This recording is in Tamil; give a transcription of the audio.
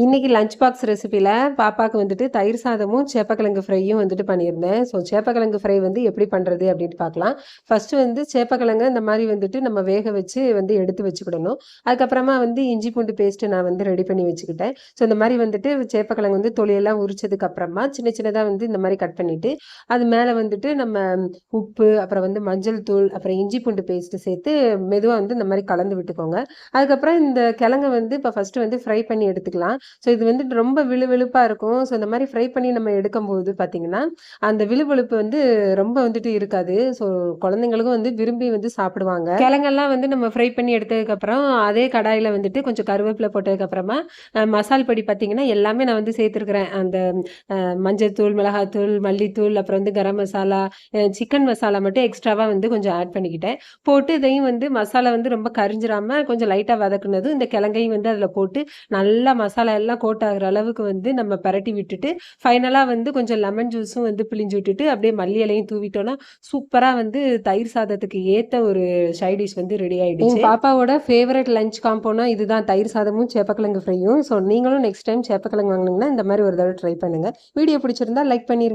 இன்னைக்கு லஞ்ச் பாக்ஸ் ரெசிபியில் பாப்பாவுக்கு வந்துட்டு தயிர் சாதமும் சேப்பக்கிழங்கு ஃப்ரையும் வந்துட்டு பண்ணியிருந்தேன். ஸோ சேப்பக்கிழங்கு ஃப்ரை வந்து எப்படி பண்ணுறது அப்படின்ட்டு பார்க்கலாம். ஃபஸ்ட்டு வந்து சேப்பக்கிழங்கு இந்த மாதிரி வந்துட்டு நம்ம வேக வச்சு வந்து எடுத்து வச்சுக்கிடணும். அதுக்கப்புறமா வந்து இஞ்சி பூண்டு பேஸ்ட்டு நான் வந்து ரெடி பண்ணி வச்சுக்கிட்டேன். ஸோ இந்த மாதிரி வந்துட்டு சேப்பக்கிழங்கு வந்து தொலியெல்லாம் உரிச்சதுக்கு அப்புறமா சின்ன சின்னதாக வந்து இந்த மாதிரி கட் பண்ணிவிட்டு அது மேலே வந்துட்டு நம்ம உப்பு, அப்புறம் வந்து மஞ்சள் தூள், அப்புறம் இஞ்சி பூண்டு பேஸ்ட்டு சேர்த்து மெதுவாக வந்து இந்த மாதிரி கலந்து விட்டுக்கோங்க. அதுக்கப்புறம் இந்த கிழங்கை வந்து இப்போ ஃபஸ்ட்டு வந்து ஃப்ரை பண்ணி எடுத்துக்கலாம். ஸோ இது வந்துட்டு ரொம்ப விழுவிழுப்பாக இருக்கும். ஸோ இந்த மாதிரி ஃப்ரை பண்ணி நம்ம எடுக்கும்போது பார்த்தீங்கன்னா அந்த விழுவிழுப்பு வந்து ரொம்ப வந்துட்டு இருக்காது. ஸோ குழந்தைங்களுக்கும் வந்து விரும்பி வந்து சாப்பிடுவாங்க. கிழங்கெல்லாம் வந்து நம்ம ஃப்ரை பண்ணி எடுத்ததுக்கப்புறம் அதே கடாயில் வந்துட்டு கொஞ்சம் கருவேப்பிலை போட்டதுக்கப்புறமா மசால் பொடி பார்த்தீங்கன்னா எல்லாமே நான் வந்து சேர்த்துருக்குறேன். அந்த மஞ்சள்தூள், மிளகாத்தூள், மல்லித்தூள், அப்புறம் வந்து கரம் மசாலா, சிக்கன் மசாலா மட்டும் எக்ஸ்ட்ராவாக வந்து கொஞ்சம் ஆட் பண்ணிக்கிட்டேன். போட்டு இதையும் வந்து மசாலா வந்து ரொம்ப கரிஞ்சிடாமல் கொஞ்சம் லைட்டாக வதக்குனதும் இந்த கிழங்கையும் வந்து அதில் போட்டு நல்லா மசாலா எல்லாம் கோட் ஆகுற அளவுக்கு வந்து நம்ம பரட்டி விட்டுட்டு ஃபைனலாக வந்து கொஞ்சம் லெமன் ஜூஸும் வந்து பிழிஞ்சு விட்டுட்டு அப்படியே மல்லி இலையும் தூவிட்டோன்னா சூப்பராக வந்து தயிர் சாதத்துக்கு ஏற்ற ஒரு சைட் டிஷ் வந்து ரெடி ஆகிடுச்சு. என் பாப்பாவோட ஃபேவரட் லஞ்ச் காம்போனா இதுதான், தயிர் சாதமும் சேப்பக்கிழங்கு ஃப்ரையும். ஸோ நீங்களும் நெக்ஸ்ட் டைம் சேப்பக்கிழங்கு வாங்கினீங்கன்னா இந்த மாதிரி ஒரு தடவை ட்ரை பண்ணுங்கள். வீடியோ பிடிச்சிருந்தா லைக் பண்ணிருங்க.